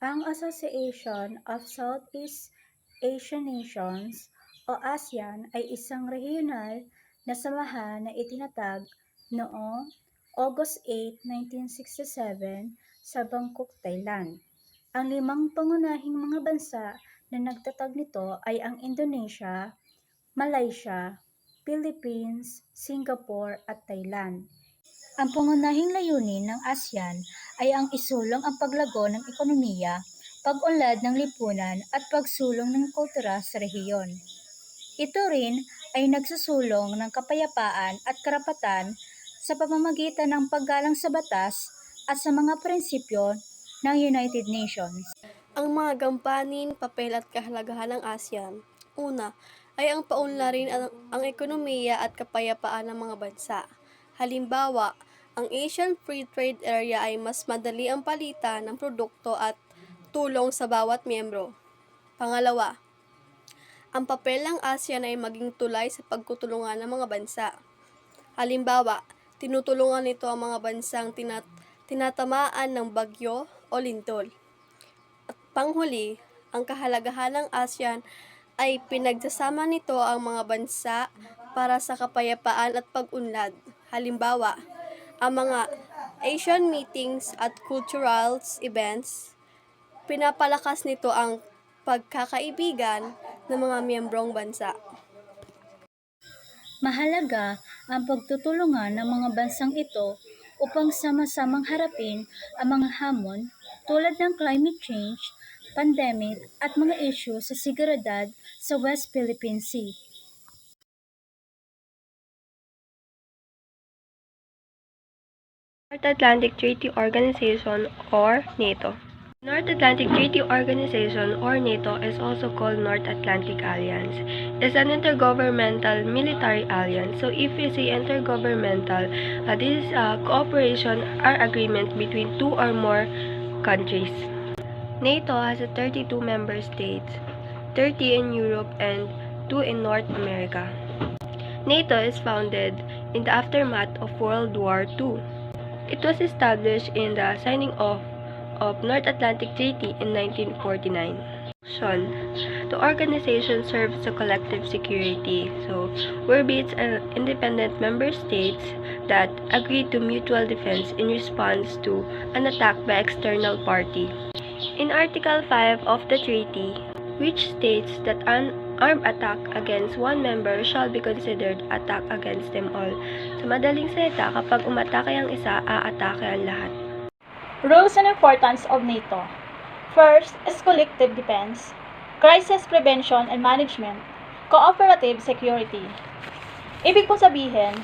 Ang Association of Southeast Asian Nations o ASEAN ay isang rehiyonal na samahan na itinatag noong August 8, 1967 sa Bangkok, Thailand. Ang 5 pangunahing mga bansa na nagtatag nito ay ang Indonesia, Malaysia, Philippines, Singapore at Thailand. Ang pangunahing layunin ng ASEAN ay ang isulong ang paglago ng ekonomiya, pag-unlad ng lipunan at pagsulong ng kultura sa rehiyon. Ito rin ay nagsusulong ng kapayapaan at karapatan sa pamamagitan ng paggalang sa batas at sa mga prinsipyo ng United Nations. Ang mga gampanin, papel at kahalagahan ng ASEAN. Una, ay ang paunlarin ang ekonomiya at kapayapaan ng mga bansa. Halimbawa, ang Asian Free Trade Area ay mas madali ang palitan ng produkto at tulong sa bawat miyembro. Pangalawa, ang papel ng ASEAN ay maging tulay sa pagtutulungan ng mga bansa. Halimbawa, tinutulungan nito ang mga bansang tinatamaan ng bagyo o lindol. At panghuli, ang kahalagahan ng ASEAN ay pinagsasama nito ang mga bansa para sa kapayapaan at pag-unlad. Halimbawa, ang mga Asian meetings at cultural events, pinapalakas nito ang pagkakaibigan ng mga miyembrong bansa. Mahalaga ang pagtutulungan ng mga bansang ito upang sama-samang harapin ang mga hamon tulad ng climate change, pandemic at mga issue sa seguridad sa West Philippine Sea. North Atlantic Treaty Organization or NATO. North Atlantic Treaty Organization or NATO is also called North Atlantic Alliance. It's an intergovernmental military alliance. So if you say intergovernmental, this is a cooperation or agreement between two or more countries. NATO has 32 member states, 30 in Europe and 2 in North America. NATO is founded in the aftermath of World War II. It was established in the signing off of North Atlantic Treaty in 1949. The organization serves the collective security, so whereby it's an independent member states that agree to mutual defense in response to an attack by external party. In Article 5 of the treaty, which states that an armed attack against one member shall be considered attack against them all. Sa madaling salita, kapag umatake ang isa, aatake ang lahat. Rules and importance of NATO. First is collective defense, crisis prevention and management, cooperative security. Ibig pong sabihin,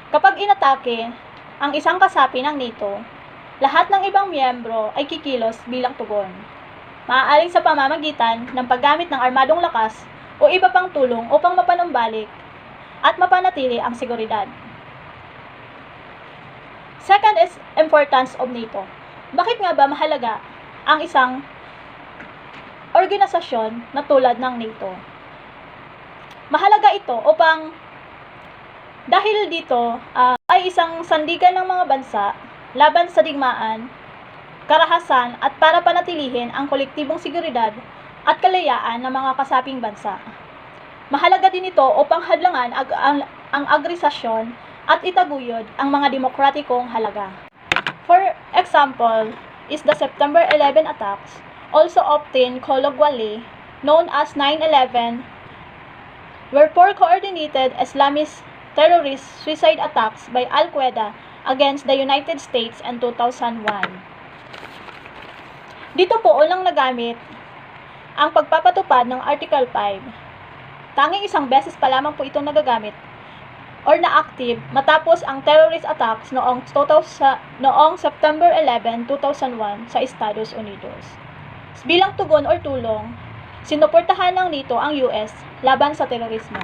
kapag inatake ang isang kasapi ng NATO, lahat ng ibang miyembro ay kikilos bilang tugon. Maaaring sa pamamagitan ng paggamit ng armadong lakas o iba pang tulong upang mapanumbalik at mapanatili ang seguridad. Second is importance of NATO. Bakit nga ba mahalaga ang isang organisasyon na tulad ng NATO? Mahalaga ito upang dahil dito ay isang sandigan ng mga bansa laban sa digmaan, karahasan at para panatilihin ang kolektibong seguridad at kalayaan ng mga kasaping bansa. Mahalaga din ito upang hadlangan ang agresasyon at itaguyod ang mga demokratikong halaga. For example, is the September 11 attacks, also often colloquially known as 9/11, were four coordinated Islamist terrorist suicide attacks by Al-Qaeda against the United States in 2001. Dito po unang nagamit ang pagpapatupad ng Article 5. Tanging isang beses pa lamang po itong nagagamit or na-active matapos ang terrorist attacks noong September 11, 2001 sa Estados Unidos. Bilang tugon or tulong, sinuportahan ng NATO ang US laban sa terorismo.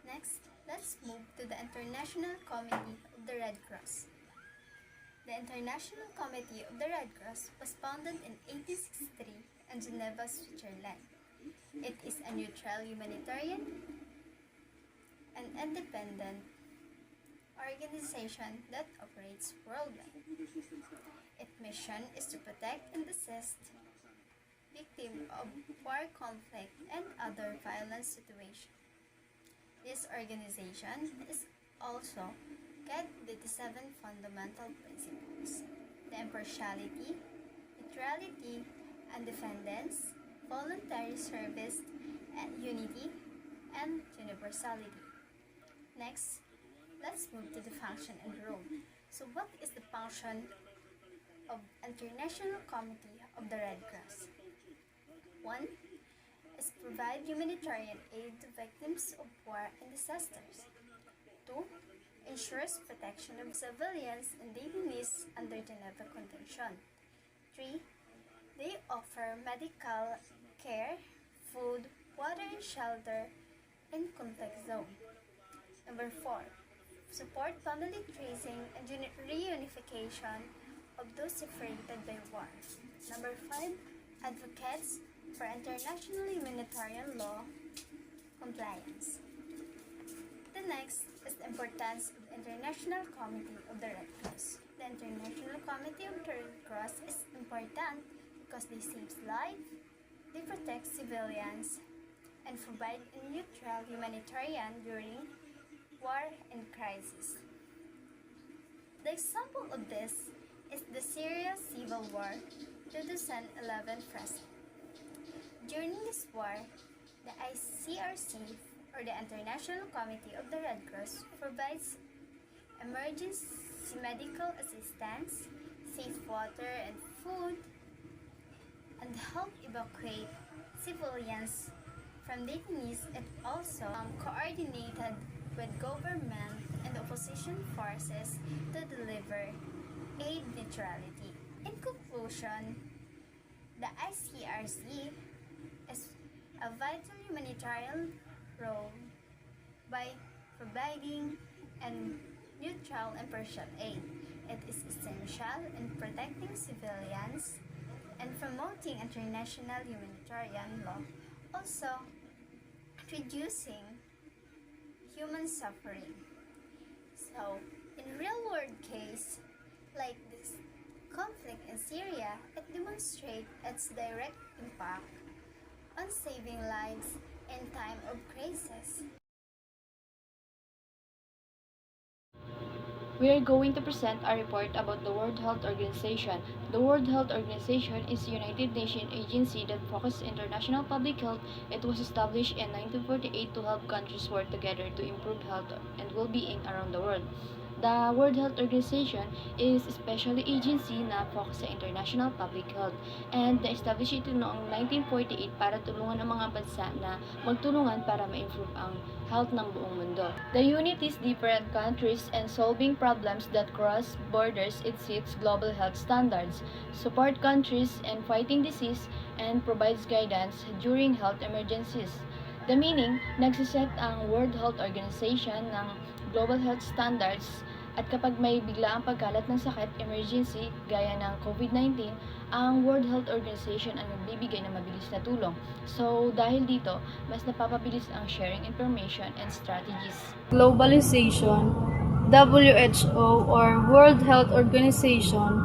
Next, let's move to the International Committee of the Red Cross. The International Committee of the Red Cross was founded in 1863 in Geneva, Switzerland. It is a neutral humanitarian and independent organization that operates worldwide. Its mission is to protect and assist victims of war, conflict, and other violent situations. This organization is also guided by the seven fundamental principles: the impartiality, neutrality, independence, voluntary service, and unity, and universality. Next, let's move to the function and role. So what is the function of International Committee of the Red Cross? 1 is provide humanitarian aid to victims of war and disasters. 2 ensures protection of civilians and daily needs under Geneva Convention. 3 they offer medical care, food, water, and shelter in conflict zone. Number 4 support family tracing and reunification of those separated by war. Number 5 advocates for international humanitarian law compliance. The next is the importance of the International Committee of the Red Cross. The International Committee of the Red Cross is important because they save lives, they protect civilians, and provide a neutral humanitarian during war and crisis. The example of this is the Syria Civil War 2011 present. During this war, the ICRC, or the International Committee of the Red Cross, provides emergency medical assistance, safe water and food, and help evacuate civilians from daily needs. It also coordinated with government and opposition forces to deliver aid neutrality. In conclusion, the ICRC is a vital humanitarian role by providing and neutral and impartial aid. It is essential in protecting civilians and promoting international humanitarian law, also reducing human suffering. So, in real-world case, like this conflict in Syria, it demonstrates its direct impact on saving lives in time of crisis. We are going to present a report about the World Health Organization. The World Health Organization is a United Nations agency that focuses international public health. It was established in 1948 to help countries work together to improve health and well-being around the world. The World Health Organization is a special agency na focus sa international public health, and na-establish ito noong 1948 para tulungan ang mga bansa na magtulungan para ma-improve ang health ng buong mundo. The unit is different countries and solving problems that cross borders. It sets global health standards, support countries in fighting disease, and provides guidance during health emergencies. The meaning, nagsiset ang World Health Organization ng global health standards, at kapag may biglaang pagkalat ng sakit, emergency, gaya ng COVID-19, ang World Health Organization ang nagbibigay ng mabilis na tulong. So, dahil dito, mas napapabilis ang sharing information and strategies. Globalization, WHO or World Health Organization,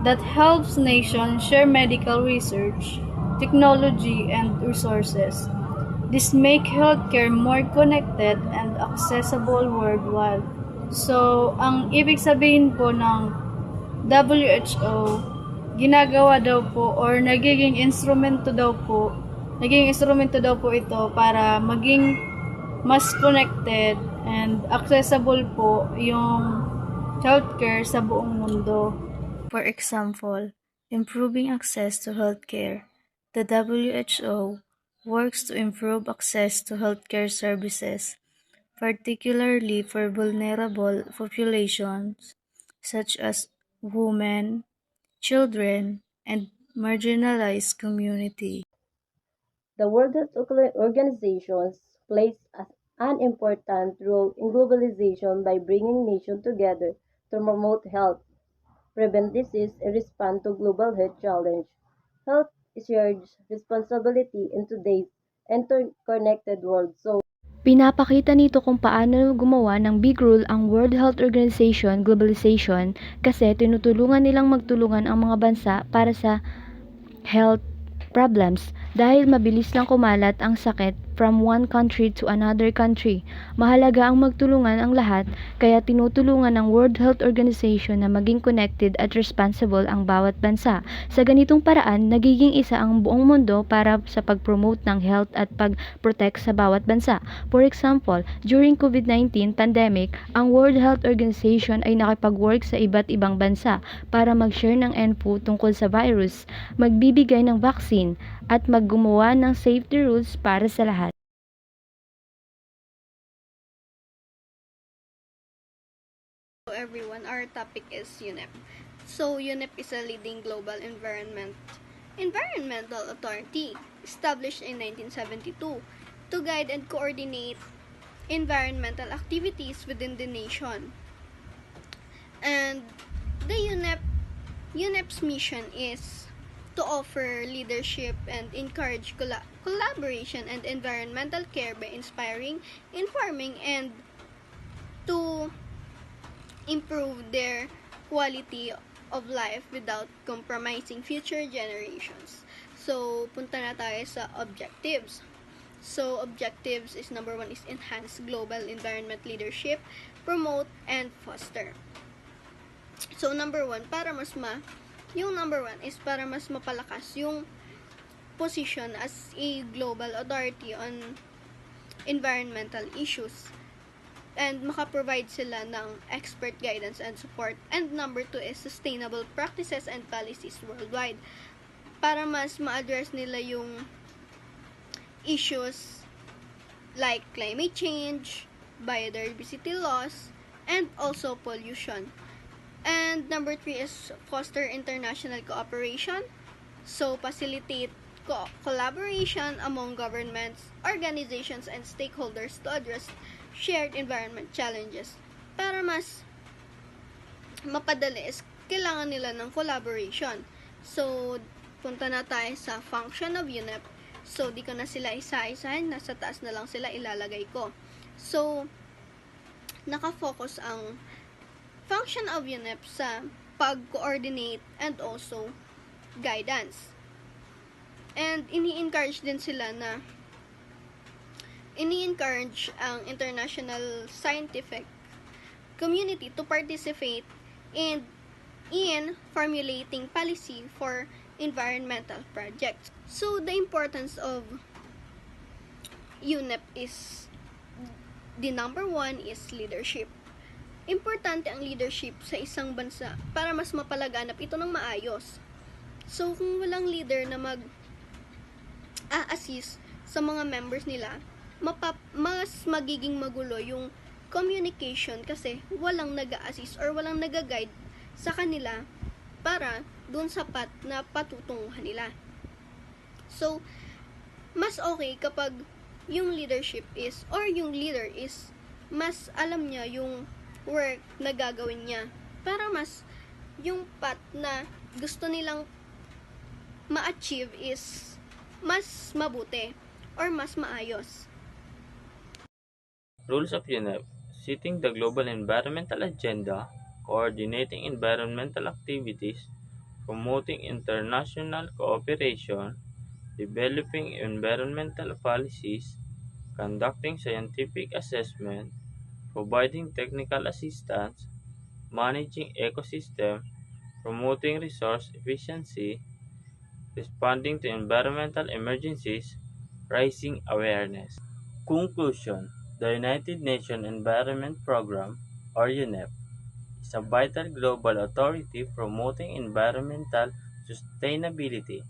that helps nations share medical research, technology, and resources. This make healthcare more connected and accessible worldwide. So, ang ibig sabihin po ng WHO, ginagawa daw po or nagiging instrumento daw po ito para maging mas connected and accessible po yung healthcare sa buong mundo. For example, improving access to healthcare. The WHO works to improve access to healthcare services, particularly for vulnerable populations such as women, children, and marginalized communities. The World Health Organization plays an important role in globalization by bringing nations together to promote health, prevent disease, and respond to global health challenges. Health is shared responsibility in today's interconnected world. So, Pinapakita nito kung paano gumawa ng big rule ang World Health Organization globalization kasi tinutulungan nilang magtulungan ang mga bansa para sa health problems dahil mabilis lang kumalat ang sakit from one country to another country. Mahalaga ang magtulungan ang lahat kaya tinutulungan ng World Health Organization na maging connected at responsible ang bawat bansa. Sa ganitong paraan, nagiging isa ang buong mundo para sa pag-promote ng health at pag-protect sa bawat bansa. For example, during COVID-19 pandemic, ang World Health Organization ay nakipag-work sa iba't ibang bansa para mag-share ng info tungkol sa virus, magbibigay ng vaccine, at maggumawa ng safety rules para sa lahat. Hello everyone, our topic is UNEP. So UNEP is a leading global environmental authority established in 1972 to guide and coordinate environmental activities within the nation. And the UNEP's mission is to offer leadership and encourage collaboration and environmental care by inspiring, informing, and to improve their quality of life without compromising future generations. So, punta na tayo sa objectives. So, objectives is number 1 is enhance global environment leadership, promote, and foster. So, number 1 is para mas mapalakas yung position as a global authority on environmental issues. And makaprovide sila ng expert guidance and support. And number 2 is sustainable practices and policies worldwide. Para mas ma-address nila yung issues like climate change, biodiversity loss, and also pollution. And number 3 is foster international cooperation. So, facilitate collaboration among governments, organizations, and stakeholders to address shared environment challenges. Para mas mapadali is kailangan nila ng collaboration. So, punta na tayo sa function of UNEP. So, di ko na sila isa-isahin. Nasa taas na lang sila ilalagay ko. So, nakafocus ang function of UNEP sa pag-coordinate and also guidance. And ini-encourage din sila na ini-encourage ang international scientific community to participate in formulating policy for environmental projects. So, the importance of UNEP is the number 1 is leadership. Importante ang leadership sa isang bansa para mas mapalaganap ito ng maayos. So, kung walang leader na mag-assist sa mga members nila, mas magiging magulo yung communication kasi walang nag-a-assist or walang nag-guide sa kanila para dun sa na patutunguhan nila. So, mas okay kapag yung leadership is, or yung leader is, mas alam niya yung work na gagawin niya para mas yung path na gusto nilang ma-achieve is mas mabuti or mas maayos. Rules of UNEP: setting the global environmental agenda, coordinating environmental activities, promoting international cooperation, developing environmental policies, conducting scientific assessment, providing technical assistance, managing ecosystem, promoting resource efficiency, responding to environmental emergencies, raising awareness. Conclusion: the United Nations Environment Programme, or UNEP, is a vital global authority promoting environmental sustainability.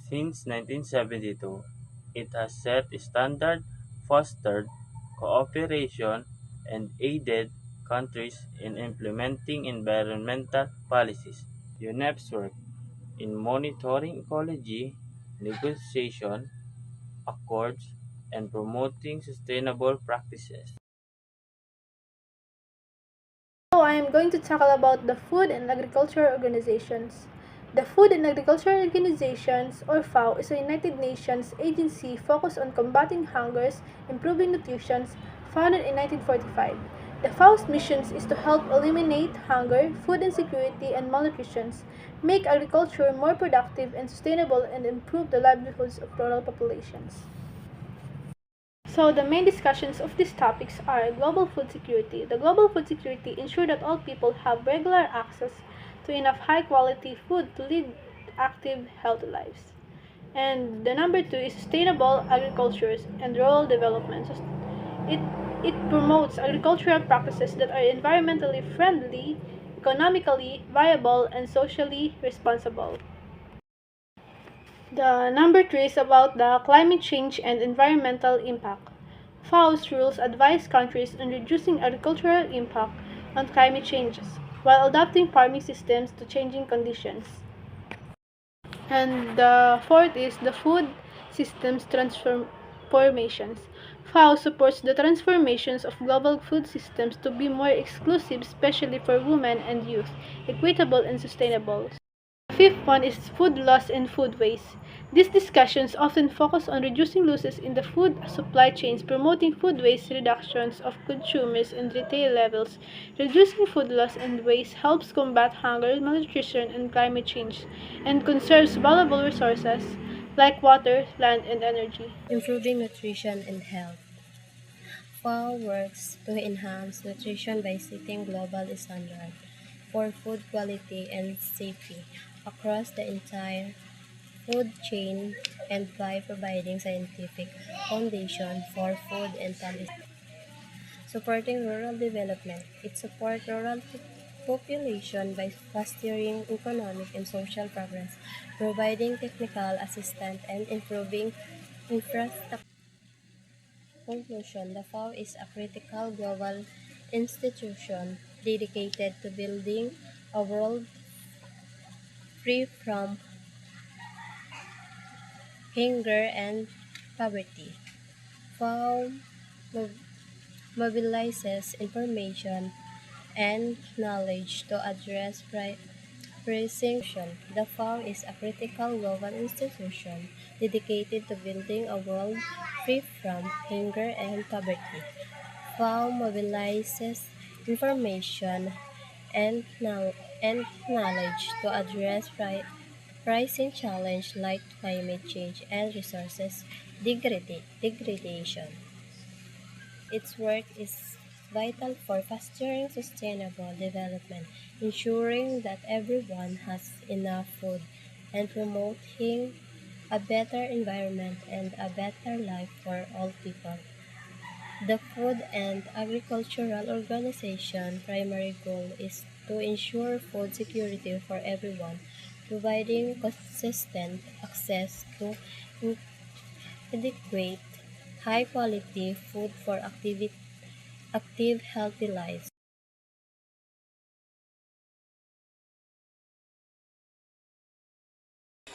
Since 1972, it has set standards, fostered cooperation, and aided countries in implementing environmental policies. UNEP's work in monitoring ecology, negotiation, accords, and promoting sustainable practices. So I am going to tackle about the food and agriculture organizations. The Food and Agriculture Organization, or FAO, is a United Nations agency focused on combating hunger, improving nutrition, founded in 1945. The FAO's mission is to help eliminate hunger, food insecurity, and malnutrition, make agriculture more productive and sustainable, and improve the livelihoods of rural populations. So the main discussions of these topics are global food security. The global food security ensures that all people have regular access to enough high-quality food to lead active, healthy lives. And the number 2 is sustainable agriculture and rural development. It promotes agricultural practices that are environmentally friendly, economically viable, and socially responsible. The number 3 is about the climate change and environmental impact. FAO's rules advise countries on reducing agricultural impact on climate changes while adapting farming systems to changing conditions. And the 4th is the food systems transformations. FAO supports the transformations of global food systems to be more exclusive, especially for women and youth, equitable and sustainable. The 5th one is food loss and food waste. These discussions often focus on reducing losses in the food supply chains, promoting food waste reductions of consumers and retail levels. Reducing food loss and waste helps combat hunger, malnutrition, and climate change, and conserves valuable resources like water, land, and energy. Improving nutrition and health. FAO works to enhance nutrition by setting global standards for food quality and safety across the entire food chain and by providing scientific foundation for food and policy. Supporting rural development. It supports rural population by fostering economic and social progress, providing technical assistance, and improving infrastructure. Conclusion. The FAO is a critical global institution dedicated to building a world free from hunger and poverty. FAO mobilizes information and knowledge to address pressing issues. The FAO is a critical global institution dedicated to building a world free from hunger and poverty. FAO mobilizes information and knowledge to address pricing challenges like climate change and resources degradation. Its work is vital for fostering sustainable development, ensuring that everyone has enough food, and promoting a better environment and a better life for all people. The Food and Agricultural Organization primary goal is to ensure food security for everyone, providing consistent access to adequate, high-quality food for active, healthy lives.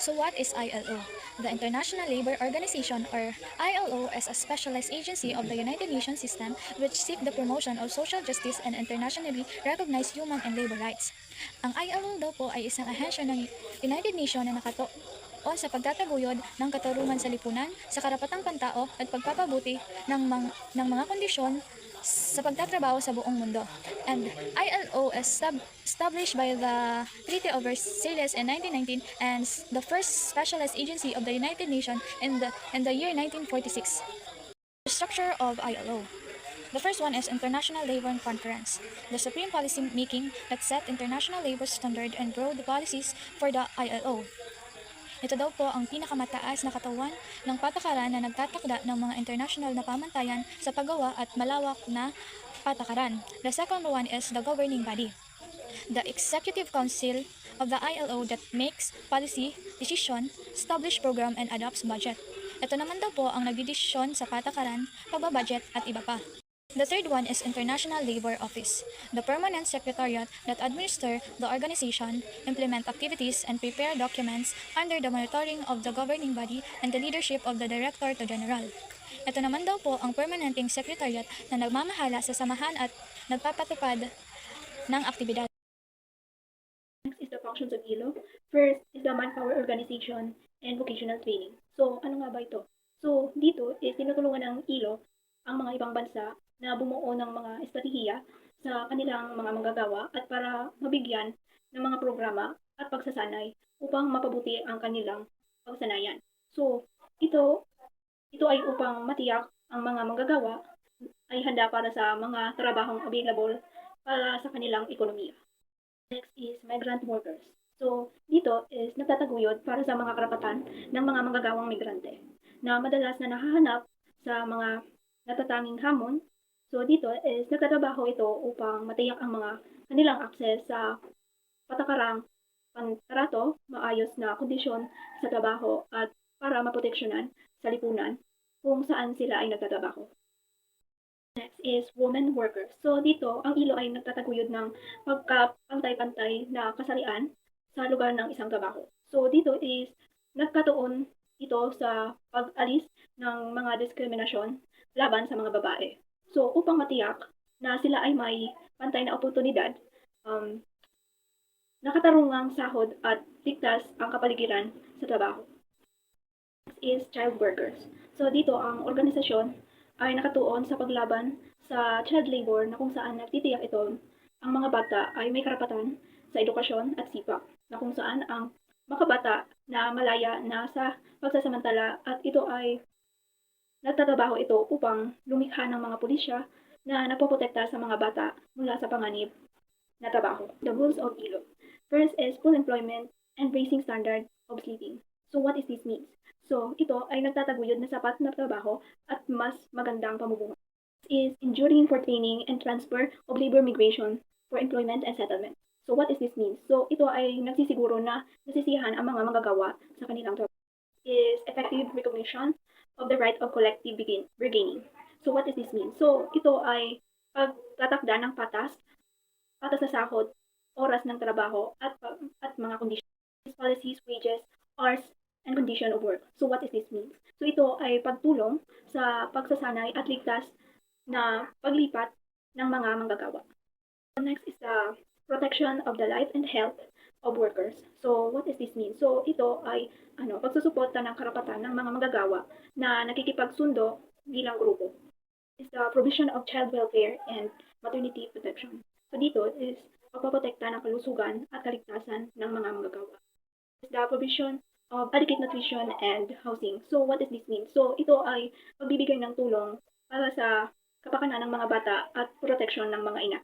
So what is ILO? The International Labour Organization, or ILO, is a specialized agency of the United Nations system which seek the promotion of social justice and internationally recognized human and labor rights. Ang ILO daw po ay isang ahensya ng United Nations na nakatuon sa pagtataguyod ng katarungan sa lipunan, sa karapatang pantao at pagpapabuti ng mga kondisyon sa pagtatrabaho sa buong mundo. And ILO is established by the Treaty of Versailles in 1919 and the first specialized agency of the United Nations in the year 1946. The structure of ILO. The first one is International Labour Conference, the supreme policy making that set international labor standard and grow the policies for the ILO. Ito daw po ang pinakamataas na katawan ng patakaran na nagtatakda ng mga international na pamantayan sa paggawa at malawak na patakaran. The second one is the governing body, the Executive Council of the ILO that makes policy, decision, establish program, and adopts budget. Ito naman daw po ang nagdidesisyon sa patakaran, pagbabudget at iba pa. The third one is International Labour Office, the permanent secretariat that administer the organization, implement activities, and prepare documents under the monitoring of the governing body and the leadership of the Director to General. Ito naman daw po ang permanenteng secretariat na nagmamahala sa samahan at nagpapatupad ng aktibidad. Next is the functions of ILO. First is the Manpower Organization and Vocational Training. So, ano nga ba ito? So, dito is tinutulungan ng ILO ang mga ibang bansa na bumuo ng mga estratehiya sa kanilang mga manggagawa at para mabigyan ng mga programa at pagsasanay upang mapabuti ang kanilang pagsanayan. So, ito ay upang matiyak ang mga manggagawa ay handa para sa mga trabahong available para sa kanilang ekonomiya. Next is migrant workers. So, dito is nagtataguyod para sa mga karapatan ng mga manggagawang migrante na madalas na nahahanap sa mga natatanging hamon. So, dito is nagtatrabaho ito upang matiyak ang mga kanilang akses sa patakarang pantrato, maayos na kondisyon sa trabaho at para maproteksyonan sa lipunan kung saan sila ay nagtatrabaho. Next is women workers. So dito, ang ILO ay nagtataguyod ng pagkapantay-pantay na kasarian sa lugar ng isang trabaho. So dito is nagkatuon ito sa pag-alis ng mga diskriminasyon laban sa mga babae. So upang matiyak na sila ay may pantay na oportunidad, nakatarungang sahod at ligtas ang kapaligiran sa trabaho. Next is child workers. So dito, ang organisasyon ay nakatuon sa paglaban sa child labor na kung saan nagtitiyak ito ang mga bata ay may karapatan sa edukasyon at sipak na kung saan ang makabata na malaya na sa pagsasamantala at ito ay nagtatrabaho ito upang lumikha ng mga pulisya na nagpoprotekta sa mga bata mula sa panganib na trabaho. The rules of ILO. First is full employment and raising standard of living. So what is this means? So, ito ay nagtataguyod na sapat na trabaho at mas magandang pamumuhay. This is enduring for training and transfer of labor migration for employment and settlement. So, what is this means? So, ito ay nagsisiguro na nasisiyahan ang mga manggagawa sa kanilang trabaho. Is effective recognition of the right of collective bargaining. So, what does this mean? So, ito ay pagtatakda ng patas na sahod, oras ng trabaho, at mga kondisyon. Policies, wages, hours, and condition of work. So what does this mean? So ito ay pagtulong sa pagsasanay at ligtas na paglipat ng mga manggagawa. Next is the protection of the life and health of workers. So what does this mean? So ito ay pagsusuporta ng karapatan ng mga manggagawa na nakikipagsundo bilang grupo. Is the provision of child welfare and maternity protection. So dito is pagpoprotekta ng kalusugan at kaligtasan ng mga manggagawa. Is the provision of adequate nutrition and housing. So, what does this mean? So, ito ay pagbibigay ng tulong para sa kapakanan ng mga bata at protection ng mga ina.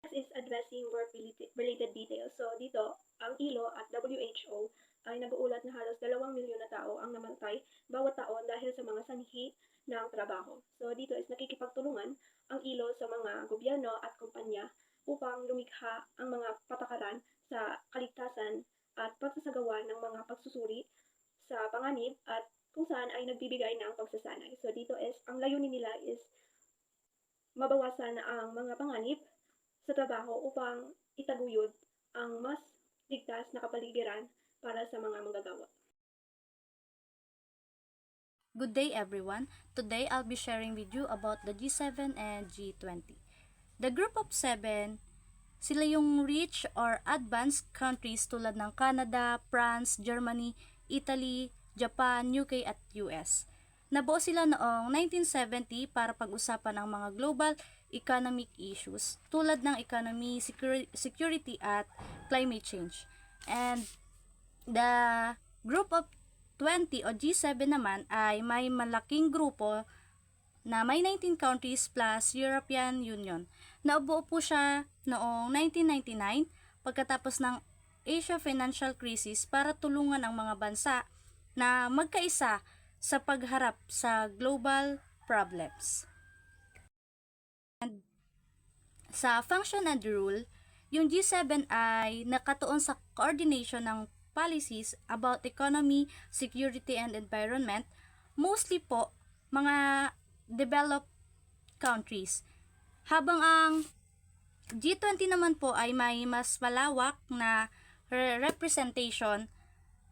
Next is addressing work-related details. So, dito, ang ILO at WHO ay nag-uulat na halos 2 milyon na tao ang namatay bawat taon dahil sa mga sanhi ng trabaho. So, dito is nakikipagtulungan ang ILO sa mga gobyerno at kumpanya upang lumikha ang mga patakaran sa kaligtasan at pagsasagawa ng mga pagsusuri sa panganib at kung saan ay nagbibigay ng pagsasanay. So dito is, ang layunin nila is mabawasan ang mga panganib sa trabaho upang itaguyod ang mas ligtas na kapaligiran para sa mga manggagawa. Good day everyone. Today I'll be sharing with you about the G7 and G20. The group of 7, sila yung rich or advanced countries tulad ng Canada, France, Germany, Italy, Japan, UK at US. Nabuo sila noong 1970 para pag-usapan ang mga global economic issues tulad ng economy, security at climate change. And the group of 20 o G7 naman ay may malaking grupo na may 19 countries plus European Union. Naubuo po siya noong 1999 pagkatapos ng Asia Financial Crisis para tulungan ang mga bansa na magkaisa sa pagharap sa global problems. And sa function and rule, yung G7 ay nakatuon sa coordination ng policies about economy, security, and environment, mostly po mga developed countries. Habang ang G20 naman po ay may mas malawak na representation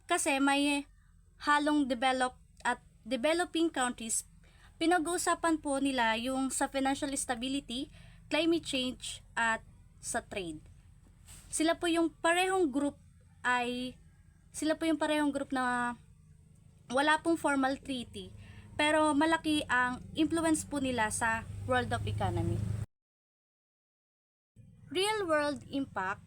kasi may halong developed at developing countries. Pinag-uusapan po nila yung sa financial stability, climate change at sa trade. Sila po yung parehong group ay sila po yung parehong group na wala pong formal treaty, pero malaki ang influence po nila sa world of economy. Real world impact,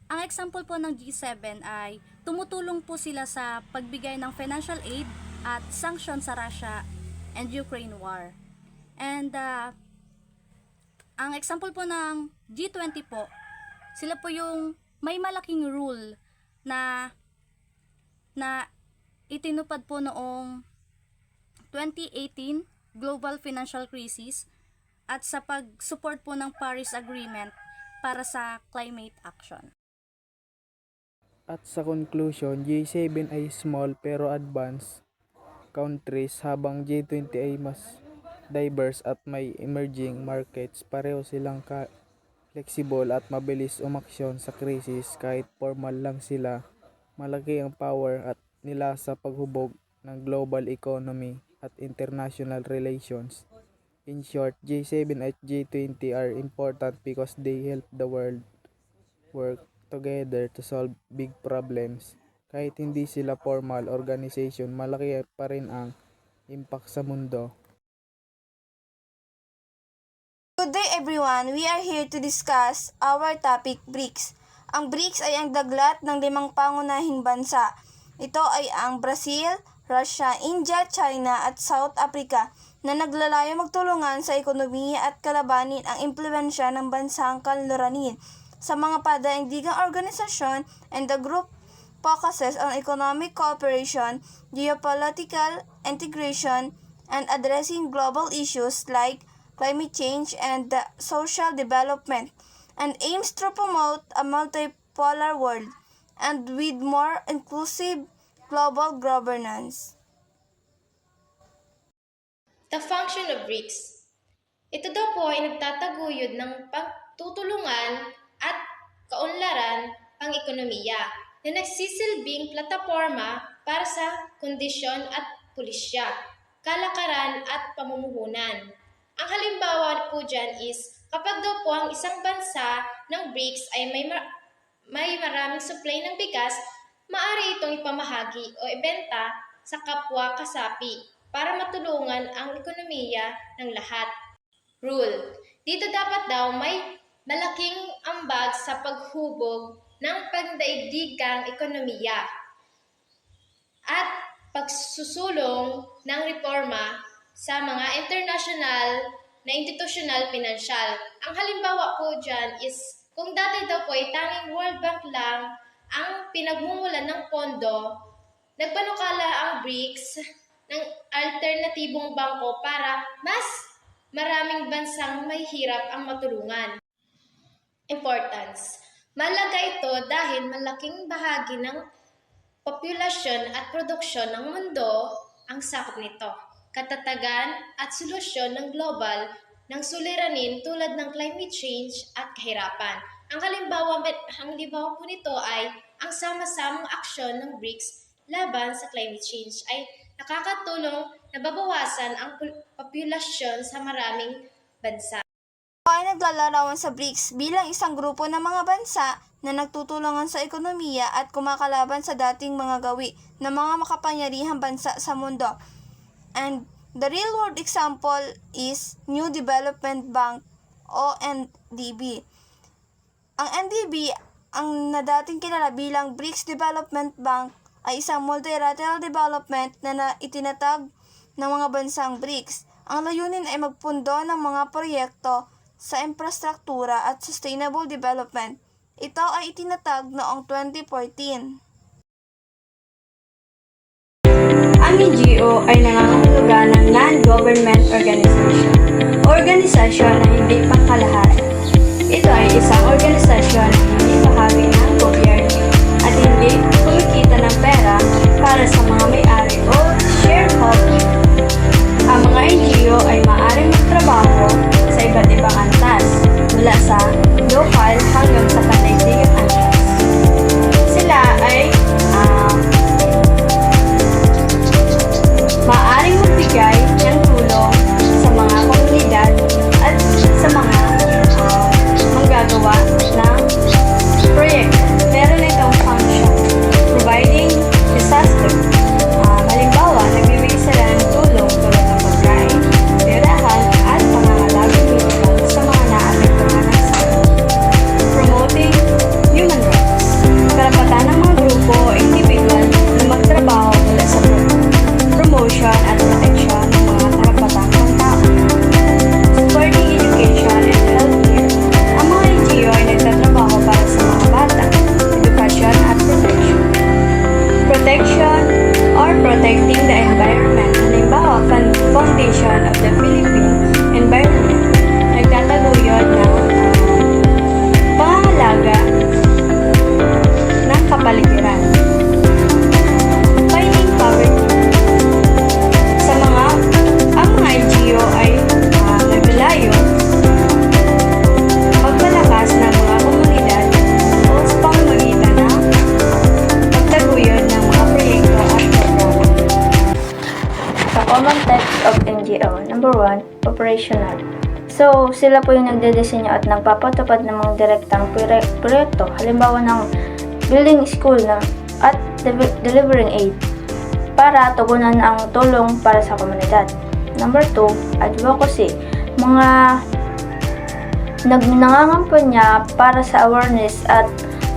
ang example po ng G7 ay tumutulong po sila sa pagbigay ng financial aid at sanction sa Russia and Ukraine war. And ang example po ng G20 po, sila po yung may malaking rule na itinupad po noong 2018 global financial crisis at sa pag-support po ng Paris Agreement para sa climate action. At sa conclusion, G7 ay small pero advanced countries habang G20 ay mas diverse at may emerging markets. Pareho silang flexible at mabilis umaksyon sa krisis kahit formal lang sila. Malaki ang power at nila sa paghubog ng global economy at international relations. In short, G7 at G20 are important because they help the world work together to solve big problems. Kahit hindi sila formal organization, malaki pa rin ang impact sa mundo. Good day everyone! We are here to discuss our topic BRICS. Ang BRICS ay ang daglat ng 5 pangunahing bansa. Ito ay ang Brazil, Russia, India, China at South Africa na naglalayo magtulungan sa ekonomiya at kalabanin ang impluwensya ng bansang kanluranin sa mga padaigdigang organisasyon, and the group focuses on economic cooperation, geopolitical integration, and addressing global issues like climate change and social development, and aims to promote a multipolar world and with more inclusive global governance. The function of BRICS. Ito daw po ay nagtataguyod ng pagtutulungan at kaunlaran pang-ekonomiya na nagsisilbing plataporma para sa kondisyon at pulisya, kalakaran at pamumuhunan. Ang halimbawa po dyan is kapag daw po ang isang bansa ng BRICS ay may maraming supply ng bigas, maaari itong ipamahagi o ibenta sa kapwa kasapi para matulungan ang ekonomiya ng lahat. Rule. Dito dapat daw may malaking ambag sa paghubog ng pandaigdigang ekonomiya at pagsusulong ng reforma sa mga international na institutional pinansyal. Ang halimbawa po dyan is kung dati daw po ay tanging World Bank lang ang pinagmumulan ng pondo, nagpanukala ang BRICS ng alternatibong bangko para mas maraming bansang may hirap ang matulungan. Importance. Malaga ito dahil malaking bahagi ng populasyon at produksyon ng mundo ang sakop nito. Katatagan at solusyon ng global ng suliranin tulad ng climate change at kahirapan. Ang halimbawa po nito ay ang sama-samang aksyon ng BRICS laban sa climate change ay nakakatulong na babawasan ang populasyon sa maraming bansa. Ito ay naglalarawan sa BRICS bilang isang grupo ng mga bansa na nagtutulungan sa ekonomiya at kumakalaban sa dating mga gawi ng mga makapangyarihang bansa sa mundo. And the real world example is New Development Bank o NDB. Ang NDB, ang dating kilala bilang BRICS Development Bank, ay isang multilateral development na itinatag ng mga bansang BRICS. Ang layunin ay magpundo ng mga proyekto sa infrastruktura at sustainable development. Ito ay itinatag noong 2014. Ang NGO ay nangangahulugan ng non-government organization o organisasyon na hindi pangkalahatan. Ito ay isang organisasyon na hindi bahagi ng gobyerno at hindi kumikita ng pera para sa mga may-ari o shareholder. Ang mga NGO ay maaaring magtrabaho sa iba't ibang antas, mula sa lokal hanggang sa pandaigdigang antas. Sila ay maaaring magbigay ng tulong sa mga komunidad at sa mga manggagawa operational. So, sila po yung nagdedesenyo at nagpapatupad ng mga direktang proyekto, halimbawa ng building school at delivering aid para tugunan ang tulong para sa komunidad. Number 2, advocacy. Mga nangangampanya para sa awareness at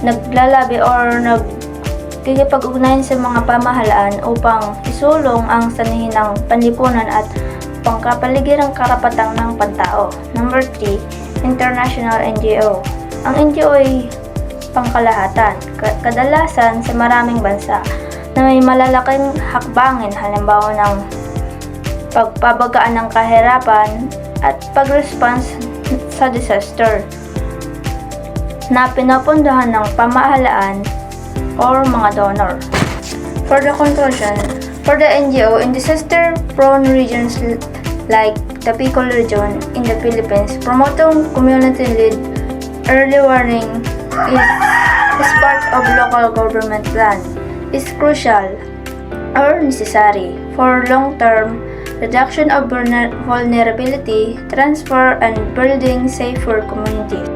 naglalabi or nagkikipag-ugnayan sa mga pamahalaan upang isulong ang sanhi ng panlipunan at pangkapaligirang karapatang ng pantao. Number 3, international NGO. Ang NGO ay pangkalahatan, kadalasan sa maraming bansa na may malalaking hakbangin, halimbawa ng pagpabagaan ng kahirapan at pag-response sa disaster na pinapundahan ng pamahalaan or mga donor. For the conclusion, for the NGO in disaster-prone regions like the Bicol region in the Philippines, promoting community-led early warning is part of local government plan is crucial or necessary for long-term reduction of vulnerability, transfer, and building safer communities.